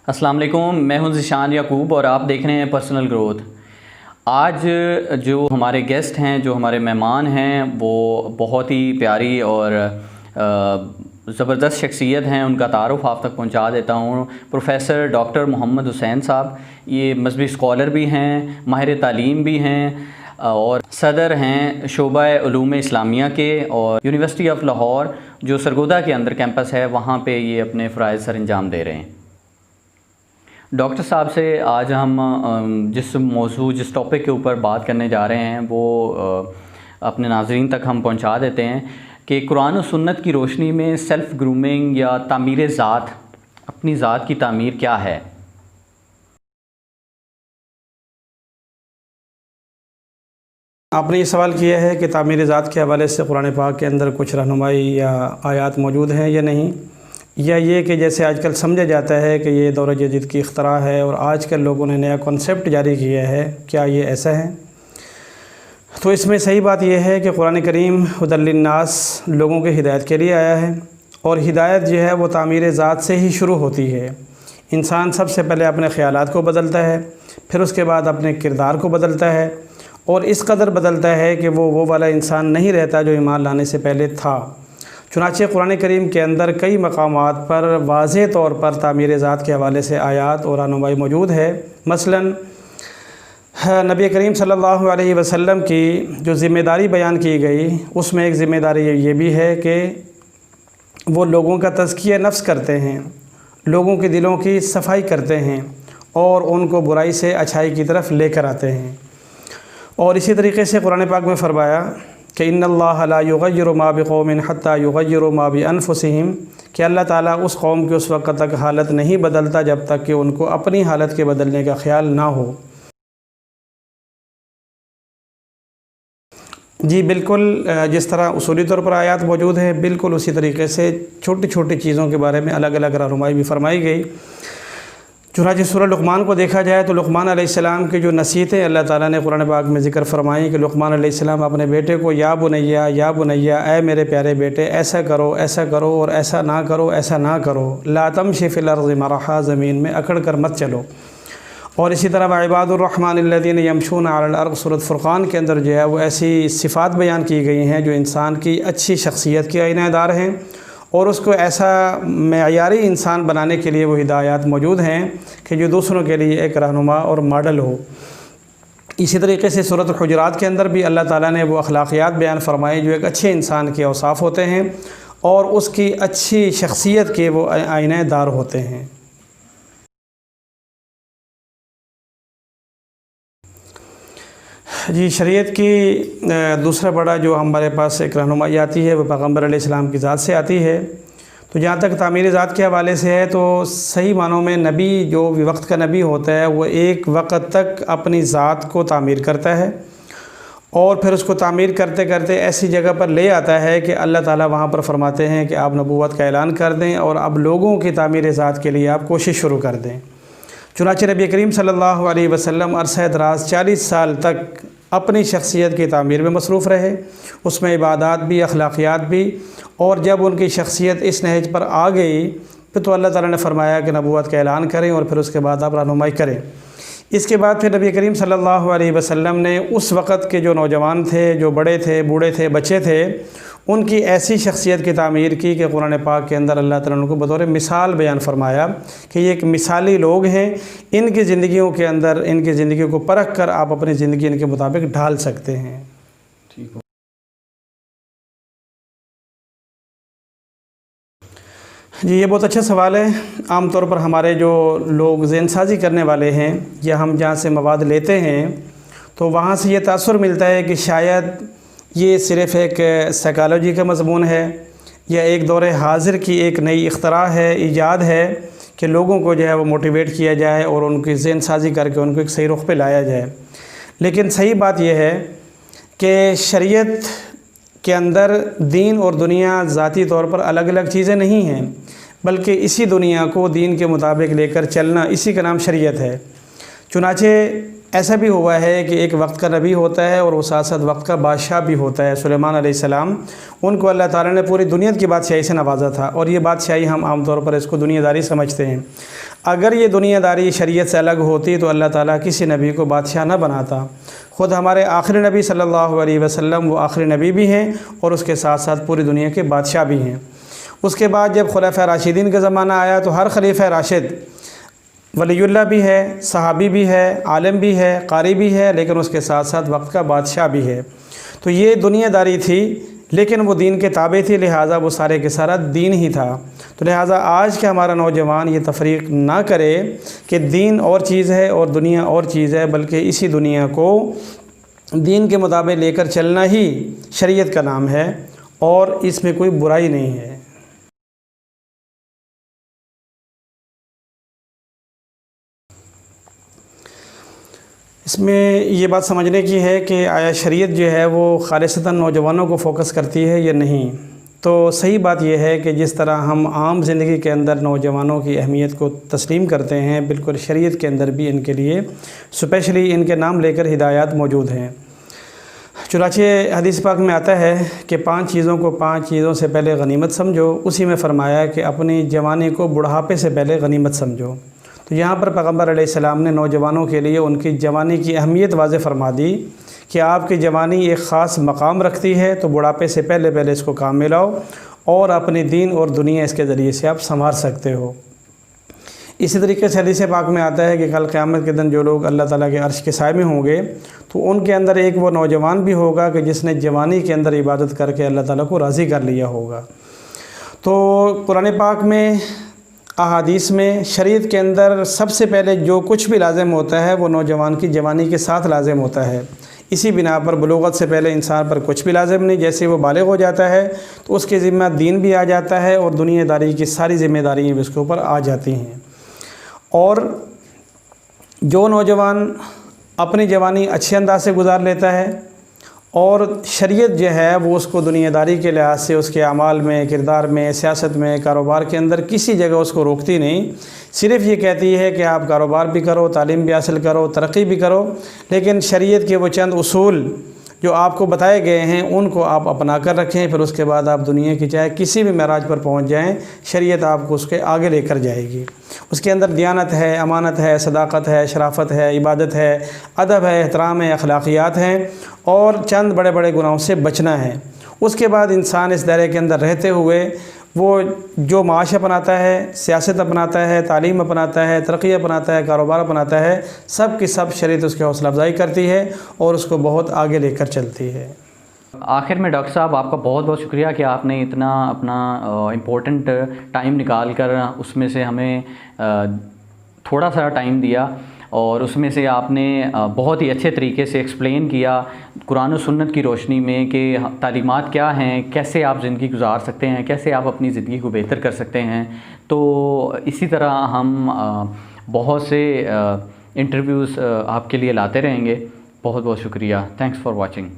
السلام علیکم، میں ہوں ذیشان یعقوب اور آپ دیکھ رہے ہیں پرسنل گروتھ۔ آج جو ہمارے گیسٹ ہیں، جو ہمارے مہمان ہیں، وہ بہت ہی پیاری اور زبردست شخصیت ہیں۔ ان کا تعارف آپ تک پہنچا دیتا ہوں۔ پروفیسر ڈاکٹر محمد حسین صاحب، یہ مذہبی اسکالر بھی ہیں، ماہر تعلیم بھی ہیں اور صدر ہیں شعبہ علوم اسلامیہ کے، اور یونیورسٹی آف لاہور جو سرگودا کے اندر کیمپس ہے وہاں پہ یہ اپنے فرائض سر انجام دے رہے ہیں۔ ڈاکٹر صاحب سے آج ہم جس ٹاپک کے اوپر بات کرنے جا رہے ہیں وہ اپنے ناظرین تک ہم پہنچا دیتے ہیں کہ قرآن و سنت کی روشنی میں سیلف گرومنگ یا تعمیر ذات، اپنی ذات کی تعمیر کیا ہے۔ آپ نے یہ سوال کیا ہے کہ تعمیر ذات کے حوالے سے قرآن پاک کے اندر کچھ رہنمائی یا آیات موجود ہیں یا نہیں، یا یہ کہ جیسے آج کل سمجھا جاتا ہے کہ یہ دور جدید کی اختراع ہے اور آج کل لوگوں نے نیا کنسیپٹ جاری کیا ہے، کیا یہ ایسا ہے؟ تو اس میں صحیح بات یہ ہے کہ قرآن کریم ھدی للناس، لوگوں کے ہدایت کے لیے آیا ہے، اور ہدایت جو ہے وہ تعمیر ذات سے ہی شروع ہوتی ہے۔ انسان سب سے پہلے اپنے خیالات کو بدلتا ہے، پھر اس کے بعد اپنے کردار کو بدلتا ہے، اور اس قدر بدلتا ہے کہ وہ والا انسان نہیں رہتا جو ایمان لانے سے پہلے تھا۔ چنانچہ قرآن کریم کے اندر کئی مقامات پر واضح طور پر تعمیر ذات کے حوالے سے آیات اور رہنمائی موجود ہے۔ مثلاً نبی کریم صلی اللہ علیہ وسلم کی جو ذمہ داری بیان کی گئی، اس میں ایک ذمہ داری یہ بھی ہے کہ وہ لوگوں کا تزکیہ نفس کرتے ہیں، لوگوں کے دلوں کی صفائی کرتے ہیں اور ان کو برائی سے اچھائی کی طرف لے کر آتے ہیں۔ اور اسی طریقے سے قرآن پاک میں فرمایا کہ ان اللہ لا یغیر ما بقوم حتی یغیروا ما بانفسہم، کہ اللہ تعالیٰ اس قوم کی اس وقت تک حالت نہیں بدلتا جب تک کہ ان کو اپنی حالت کے بدلنے کا خیال نہ ہو۔ جی بالکل، جس طرح اصولی طور پر آیات موجود ہیں، بالکل اسی طریقے سے چھوٹی چھوٹی چیزوں کے بارے میں الگ الگ رہنمائی بھی فرمائی گئی۔ چنانچہ سورہ لقمان کو دیکھا جائے تو لقمان علیہ السلام کی جو نصیحتیں اللہ تعالیٰ نے قرآن پاک میں ذکر فرمائیں کہ لقمان علیہ السلام اپنے بیٹے کو یا بنیا، اے میرے پیارے بیٹے، ایسا کرو اور ایسا نہ کرو، لا تمشی فی الارض مرحا، زمین میں اکڑ کر مت چلو۔ اور اسی طرح عباد الرحمن الذین یمشون علی الارض، سورۃ فرقان کے اندر جو ہے وہ ایسی صفات بیان کی گئی ہیں جو انسان کی اچھی شخصیت کے آئینہ دار ہیں، اور اس کو ایسا معیاری انسان بنانے کے لیے وہ ہدایات موجود ہیں کہ جو دوسروں کے لیے ایک رہنما اور ماڈل ہو۔ اسی طریقے سے سورۃ الحجرات کے اندر بھی اللہ تعالیٰ نے وہ اخلاقیات بیان فرمائے جو ایک اچھے انسان کے اوصاف ہوتے ہیں اور اس کی اچھی شخصیت کے وہ آئینہ دار ہوتے ہیں۔ جی شریعت کی دوسرا بڑا جو ہمارے پاس ایک رہنمائی آتی ہے وہ پیغمبر علیہ السلام کی ذات سے آتی ہے۔ تو جہاں تک تعمیر ذات کے حوالے سے ہے تو صحیح معنوں میں نبی جو بھی وقت کا نبی ہوتا ہے وہ ایک وقت تک اپنی ذات کو تعمیر کرتا ہے، اور پھر اس کو تعمیر کرتے کرتے ایسی جگہ پر لے آتا ہے کہ اللہ تعالیٰ وہاں پر فرماتے ہیں کہ آپ نبوت کا اعلان کر دیں اور اب لوگوں کی تعمیر ذات کے لیے آپ کوشش شروع کر دیں۔ چنانچہ نبی کریم صلی اللہ علیہ وسلم عرصہ دراز 40 سال تک اپنی شخصیت کی تعمیر میں مصروف رہے، اس میں عبادات بھی، اخلاقیات بھی، اور جب ان کی شخصیت اس نہج پر آ گئی پھر تو اللہ تعالیٰ نے فرمایا کہ نبوت کا اعلان کریں اور پھر اس کے بعد آپ رہنمائی کریں۔ اس کے بعد پھر نبی کریم صلی اللہ علیہ وسلم نے اس وقت کے جو نوجوان تھے، جو بڑے تھے، بوڑھے تھے، بچے تھے، ان کی ایسی شخصیت کی تعمیر کی کہ قرآن پاک کے اندر اللہ تعالیٰ نے ان کو بطور مثال بیان فرمایا کہ یہ ایک مثالی لوگ ہیں، ان کی زندگیوں کے اندر، ان کی زندگیوں کو پرکھ کر آپ اپنی زندگی ان کے مطابق ڈھال سکتے ہیں۔ ٹھیک ہو جی، یہ بہت اچھا سوال ہے۔ عام طور پر ہمارے جو لوگ ذہن سازی کرنے والے ہیں یا ہم جہاں سے مواد لیتے ہیں تو وہاں سے یہ تاثر ملتا ہے کہ شاید یہ صرف ایک سائیکالوجی کا مضمون ہے یا ایک دور حاضر کی ایک نئی اختراع ہے، ایجاد ہے کہ لوگوں کو جو ہے وہ موٹیویٹ کیا جائے اور ان کی ذہن سازی کر کے ان کو ایک صحیح رخ پہ لایا جائے۔ لیکن صحیح بات یہ ہے کہ شریعت کے اندر دین اور دنیا ذاتی طور پر الگ الگ چیزیں نہیں ہیں، بلکہ اسی دنیا کو دین کے مطابق لے کر چلنا، اسی کا نام شریعت ہے۔ چنانچہ ایسا بھی ہوا ہے کہ ایک وقت کا نبی ہوتا ہے اور وہ ساتھ ساتھ وقت کا بادشاہ بھی ہوتا ہے۔ سلیمان علیہ السلام، ان کو اللہ تعالیٰ نے پوری دنیا کی بادشاہی سے نوازا تھا، اور یہ بادشاہی ہم عام طور پر اس کو دنیا داری سمجھتے ہیں۔ اگر یہ دنیا داری شریعت سے الگ ہوتی تو اللہ تعالیٰ کسی نبی کو بادشاہ نہ بناتا۔ خود ہمارے آخری نبی صلی اللہ علیہ وسلم وہ آخری نبی بھی ہیں اور اس کے ساتھ ساتھ پوری دنیا کے بادشاہ بھی ہیں۔ اس کے بعد جب خلفۂ راشدین کا زمانہ آیا تو ہر خلیفہ راشد ولی اللہ بھی ہے، صحابی بھی ہے، عالم بھی ہے، قاری بھی ہے، لیکن اس کے ساتھ ساتھ وقت کا بادشاہ بھی ہے۔ تو یہ دنیا داری تھی، لیکن وہ دین کے تابع تھی، لہٰذا وہ سارے کے سارا دین ہی تھا۔ تو لہٰذا آج کے ہمارا نوجوان یہ تفریق نہ کرے کہ دین اور چیز ہے اور دنیا اور چیز ہے، بلکہ اسی دنیا کو دین کے مطابق لے کر چلنا ہی شریعت کا نام ہے اور اس میں کوئی برائی نہیں ہے۔ اس میں یہ بات سمجھنے کی ہے کہ آیا شریعت جو ہے وہ خالصتاً نوجوانوں کو فوکس کرتی ہے یا نہیں۔ تو صحیح بات یہ ہے کہ جس طرح ہم عام زندگی کے اندر نوجوانوں کی اہمیت کو تسلیم کرتے ہیں، بالکل شریعت کے اندر بھی ان کے لیے اسپیشلی ان کے نام لے کر ہدایات موجود ہیں۔ چنانچہ حدیث پاک میں آتا ہے کہ 5 چیزوں سے پہلے غنیمت سمجھو، اسی میں فرمایا کہ اپنی جوانی کو بڑھاپے سے پہلے غنیمت سمجھو۔ تو یہاں پر پیغمبر علیہ السلام نے نوجوانوں کے لیے ان کی جوانی کی اہمیت واضح فرما دی کہ آپ کی جوانی ایک خاص مقام رکھتی ہے، تو بڑھاپے سے پہلے اس کو کام میں لاؤ اور اپنی دین اور دنیا اس کے ذریعے سے آپ سنوار سکتے ہو۔ اسی طریقے سے حدیث پاک میں آتا ہے کہ کل قیامت کے دن جو لوگ اللہ تعالیٰ کے عرش کے سائے میں ہوں گے تو ان کے اندر ایک وہ نوجوان بھی ہوگا کہ جس نے جوانی کے اندر عبادت کر کے اللہ تعالیٰ کو راضی کر لیا ہوگا۔ تو قرآن پاک میں، احادیث میں، شریعت کے اندر سب سے پہلے جو کچھ بھی لازم ہوتا ہے وہ نوجوان کی جوانی کے ساتھ لازم ہوتا ہے۔ اسی بنا پر بلوغت سے پہلے انسان پر کچھ بھی لازم نہیں، جیسے وہ بالغ ہو جاتا ہے تو اس کے ذمہ دین بھی آ جاتا ہے اور دنیا داری کی ساری ذمہ داریاں بھی اس کے اوپر آ جاتی ہیں۔ اور جو نوجوان اپنی جوانی اچھے انداز سے گزار لیتا ہے اور شریعت جو ہے وہ اس کو دنیا داری کے لحاظ سے اس کے اعمال میں، کردار میں، سیاست میں، کاروبار کے اندر کسی جگہ اس کو روکتی نہیں، صرف یہ کہتی ہے کہ آپ کاروبار بھی کرو، تعلیم بھی حاصل کرو، ترقی بھی کرو، لیکن شریعت کے وہ چند اصول جو آپ کو بتائے گئے ہیں ان کو آپ اپنا کر رکھیں، پھر اس کے بعد آپ دنیا کی چاہے کسی بھی معراج پر پہنچ جائیں، شریعت آپ کو اس کے آگے لے کر جائے گی۔ اس کے اندر دیانت ہے، امانت ہے، صداقت ہے، شرافت ہے، عبادت ہے، ادب ہے، احترام ہے، اخلاقیات ہیں اور چند بڑے بڑے گناہوں سے بچنا ہے۔ اس کے بعد انسان اس دائرے کے اندر رہتے ہوئے وہ جو معاش اپناتا ہے، سیاست اپناتا ہے، تعلیم اپناتا ہے، ترقی اپناتا ہے، کاروبار اپناتا ہے، سب کی سب شریعت اس کی حوصلہ افزائی کرتی ہے اور اس کو بہت آگے لے کر چلتی ہے۔ آخر میں ڈاکٹر صاحب آپ کا بہت بہت شکریہ کہ آپ نے اتنا اپنا امپورٹنٹ ٹائم نکال کر اس میں سے ہمیں تھوڑا سا ٹائم دیا اور اس میں سے آپ نے بہت ہی اچھے طریقے سے ایکسپلین کیا قرآن و سنت کی روشنی میں کہ تعلیمات کیا ہیں، کیسے آپ زندگی گزار سکتے ہیں، کیسے آپ اپنی زندگی کو بہتر کر سکتے ہیں۔ تو اسی طرح ہم بہت سے انٹرویوز آپ کے لیے لاتے رہیں گے۔ بہت بہت شکریہ۔ Thanks for watching.